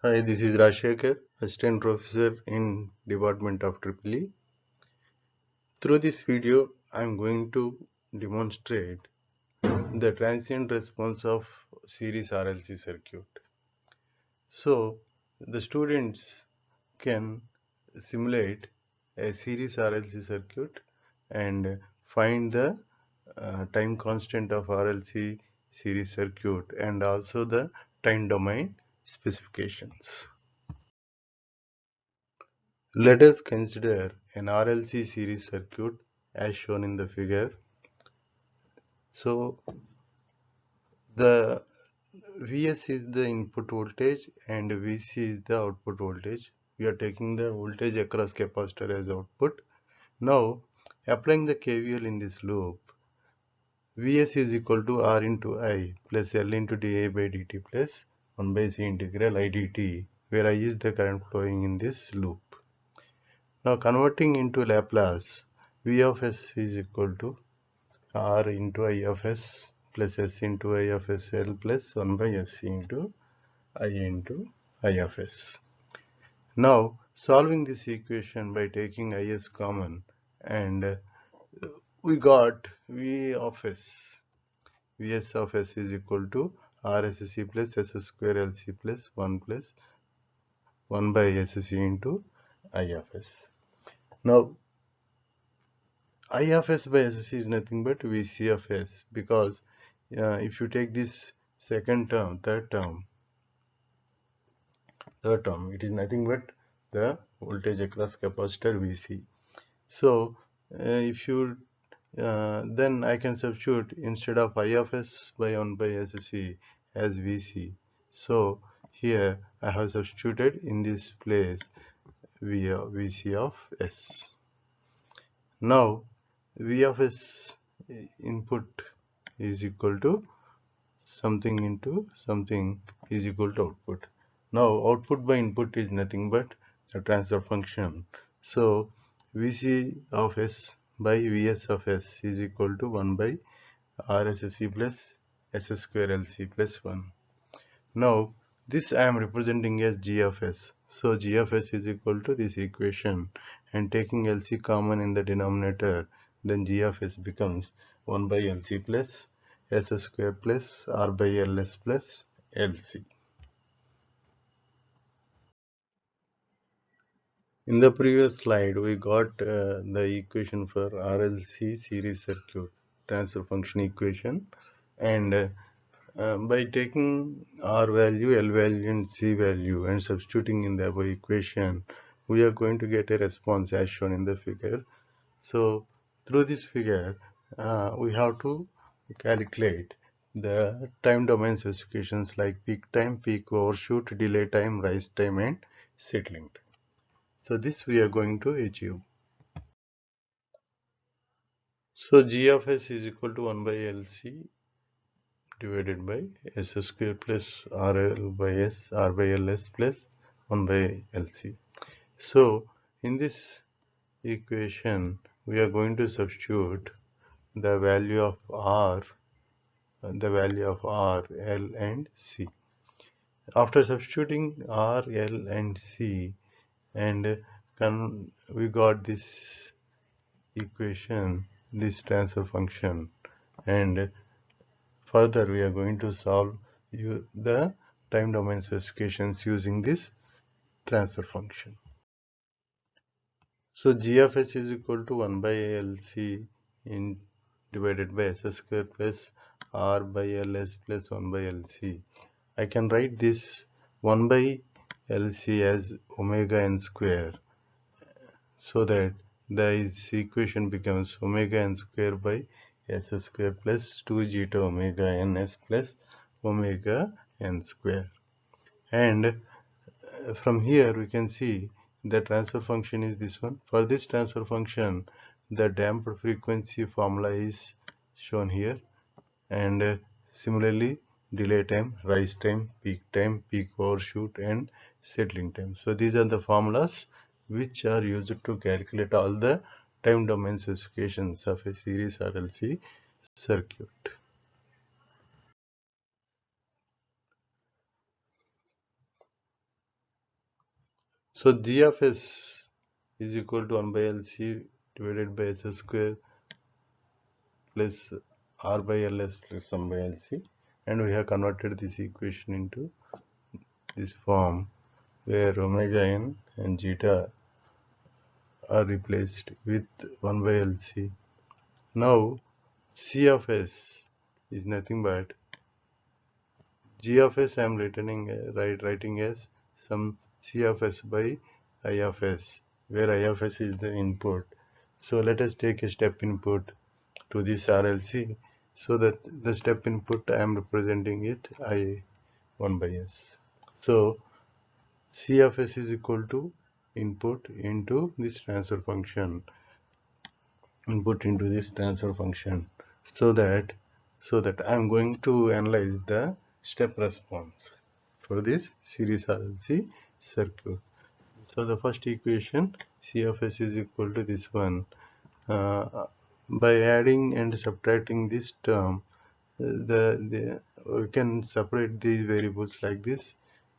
Hi, this is Rashekar, Assistant Professor in Department of EEE. Through this video, I am going to demonstrate the transient response of series RLC circuit. So, the students can simulate a series RLC circuit and find the time constant of RLC series circuit and also the time domain specifications. Let us consider an RLC series circuit as shown in the figure. So the Vs is the input voltage and Vc is the output voltage. We are taking the voltage across capacitor as output. Now applying the KVL in this loop, Vs is equal to R into I plus L into dI by dt plus 1 by C integral I dt, where I is the current flowing in this loop. Now converting into Laplace, V of s is equal to R into I of s plus s into I of s L plus 1 by s into I of s. Now solving this equation by taking Is common, and we got V of s. Vs of s is equal to RSC plus s square LC plus 1 by SC into I of s. Now I of s by SC is nothing but Vc of s, because if you take this second term, third term, it is nothing but the voltage across capacitor Vc. So if you then I can substitute instead of I of s by 1 by SC as Vc. So here I have substituted in this place Vc of s. Now V of s input is equal to something into something is equal to output. Now output by input is nothing but the transfer function. So Vc of s by Vs of s is equal to 1 by RSC plus s square LC plus 1. Now this I am representing as G of s. So G of s is equal to this equation, and taking LC common in the denominator, then G of s becomes 1 by LC plus s square plus R by Ls plus LC. In the previous slide, we got the equation for RLC series circuit transfer function equation, and by taking R value, L value and C value and substituting in the above equation, we are going to get a response as shown in the figure. So through this figure, we have to calculate the time domain specifications like peak time, peak overshoot, delay time, rise time and settling time. So this we are going to achieve. So G of s is equal to 1 by LC divided by s square plus RL by s, R by Ls plus 1 by LC. So in this equation, we are going to substitute the value of R, L and C. After substituting R, L and C, and we got this equation, this transfer function, and further we are going to solve the time domain specifications using this transfer function. So G of s is equal to 1 by LC in divided by s square plus R by Ls plus 1 by LC. I can write this 1 by LC as omega n square, so that this equation becomes omega n square by s square plus 2 zeta omega ns plus omega n square. And from here we can see the transfer function is this one. For this transfer function, the damped frequency formula is shown here, and similarly delay time, rise time, peak overshoot and settling time. So these are the formulas which are used to calculate all the time domain specifications of a series RLC circuit. So G of S is equal to 1 by LC divided by S square plus R by LS plus 1 by LC, and we have converted this equation into this form where omega n and zeta are replaced with 1 by LC. Now C of S is nothing but G of S I am writing as some C of S by I of S, where I of S is the input. So let us take a step input to this RLC, so that the step input I am representing it I 1 by S. So C of S is equal to input into this transfer function, so that I am going to analyze the step response for this series RLC circuit. So the first equation, C of S is equal to this one. By adding and subtracting this term, we can separate these variables like this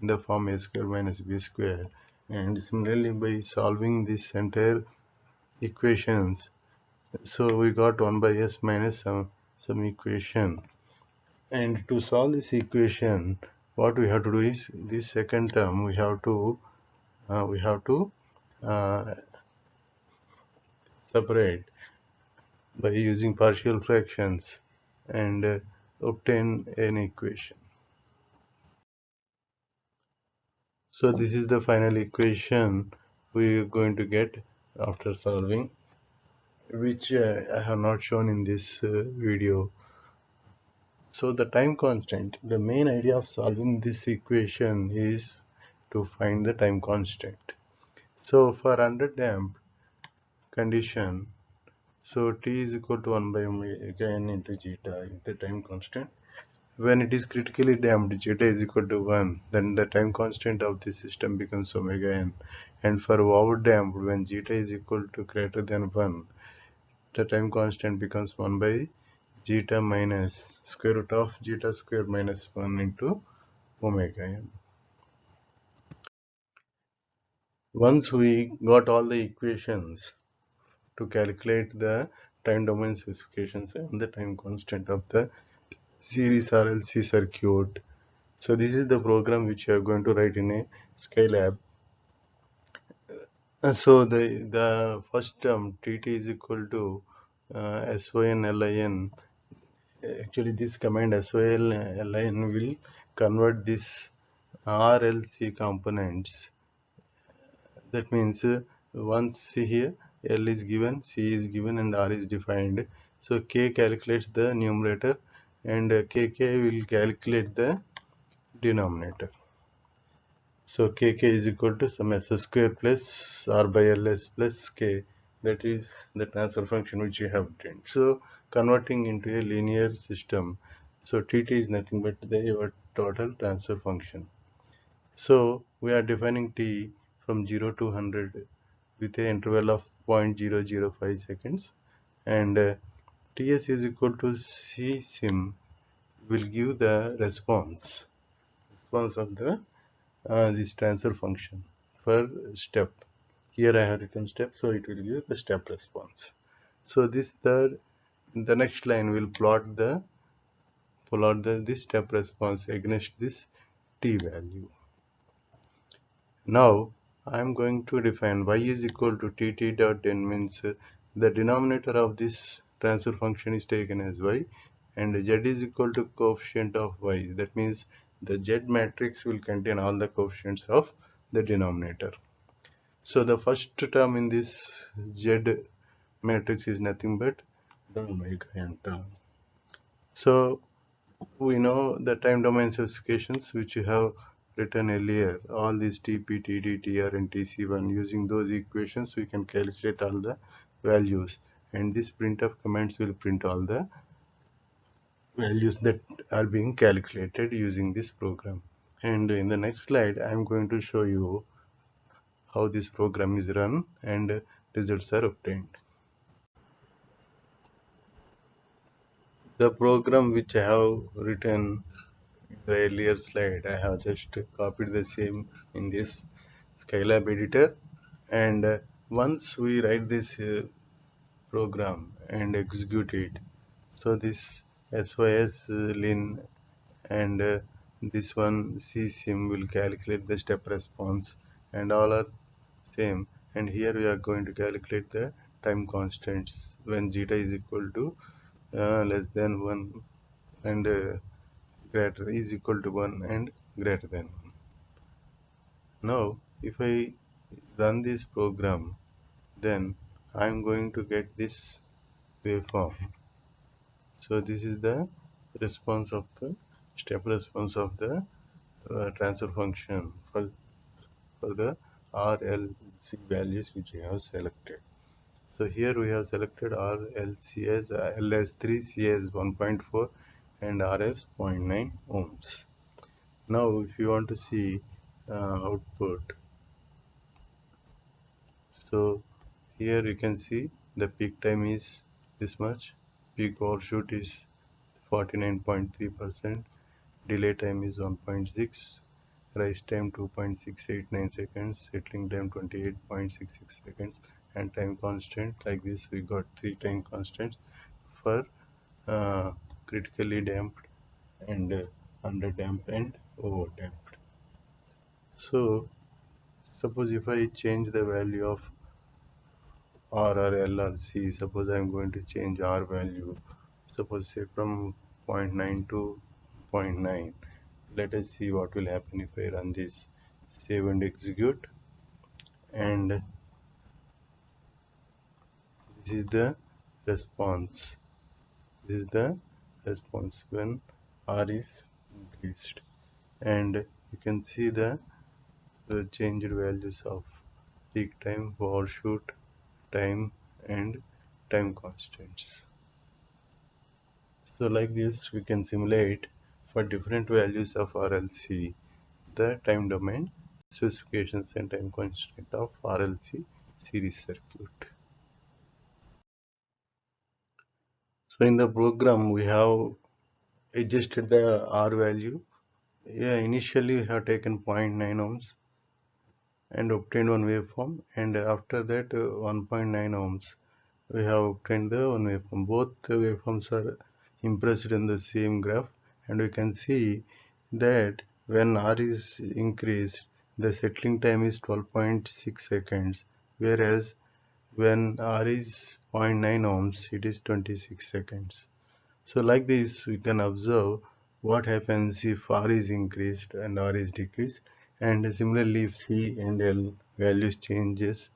in the form a square minus b square, and similarly by solving this entire equations, so we got 1 by s minus some equation. And to solve this equation, what we have to do is this second term we have to uh, separate by using partial fractions and obtain an equation. So this is the final equation we are going to get after solving, which I have not shown in this video. So the time constant, the main idea of solving this equation is to find the time constant. So for underdamped condition, so T is equal to 1 by omega n into zeta is the time constant. When it is critically damped, zeta is equal to 1, then the time constant of the system becomes omega n. And for overdamped, when zeta is equal to greater than 1, the time constant becomes 1 by zeta minus square root of zeta square minus 1 into omega n. Once we got all the equations to calculate the time domain specifications and the time constant of the series RLC circuit, so this is the program which you are going to write in a scilab. So the first term Tt is equal to SYN LIN. Actually, this command SYN LIN will convert this RLC components. That means once here L is given, C is given, and R is defined. So K calculates the numerator, and KK will calculate the denominator. So Kk is equal to some S square plus R by Ls plus K. That is the transfer function which we have obtained. So converting into a linear system, so Tt is nothing but your total transfer function. So we are defining T from 0 to 100 with an interval of 0.005 seconds, and Ts is equal to C sim will give the response of the this transfer function for step. Here I have written step, so it will give the step response. So the next line will plot this step response against this t value. Now I am going to define y is equal to tt dot n, means the denominator of this transfer function is taken as y, and z is equal to coefficient of y. That means the z matrix will contain all the coefficients of the denominator. So the first term in this z matrix is nothing but the omega n term. So we know the time domain specifications which you have written earlier, all these TP, TD, TR and TC1. Using those equations we can calculate all the values, and this printf commands will print all the values that are being calculated using this program. And in the next slide I am going to show you how this program is run and results are obtained. The program which I have written in the earlier slide, I have just copied the same in this. scilab editor, and once we write this program and execute it, so this sys lin and this one csim will calculate the step response, and all are same. And here we are going to calculate the time constants when zeta is equal to less than 1 and greater is equal to 1 and greater than 1. Now if I run this program, then I am going to get this waveform. So this is the response of the step response of the transfer function for the RLC values which we have selected. So here we have selected RLC as L as 3, C as 1.4 and R as 0.9 ohms. Now if you want to see output, so here you can see the peak time is this much, peak overshoot is 49.3%, delay time is 1.6, rise time 2.689 seconds, settling time 28.66 seconds, and time constant. Like this we got 3 time constants for uh, critically damped and underdamped and overdamped. So suppose if I change the value of R or L or C, suppose I am going to change R value, suppose say from zero point 0.9 to 0.9. Let us see what will happen if I run this. Save and execute, and this is the response. This is the response when R is increased, and you can see the changed values of peak time, overshoot time, and time constants. So like this we can simulate for different values of RLC the time domain specifications and time constant of RLC series circuit. So in the program we have adjusted the R value. Yeah, initially we have taken 0.9 ohms and obtained one waveform, and after that 1.9 ohms we have obtained the one waveform. Both the waveforms are impressed in the same graph, and we can see that when R is increased, the settling time is 12.6 seconds, whereas when R is 0.9 ohms, it is 26 seconds. So like this, we can observe what happens if R is increased and R is decreased, and similarly if C and L values changes.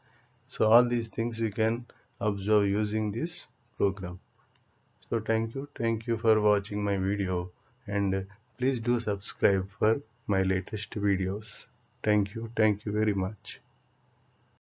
So all these things we can observe using this program. So thank you for watching my video, and please do subscribe for my latest videos. Thank you very much.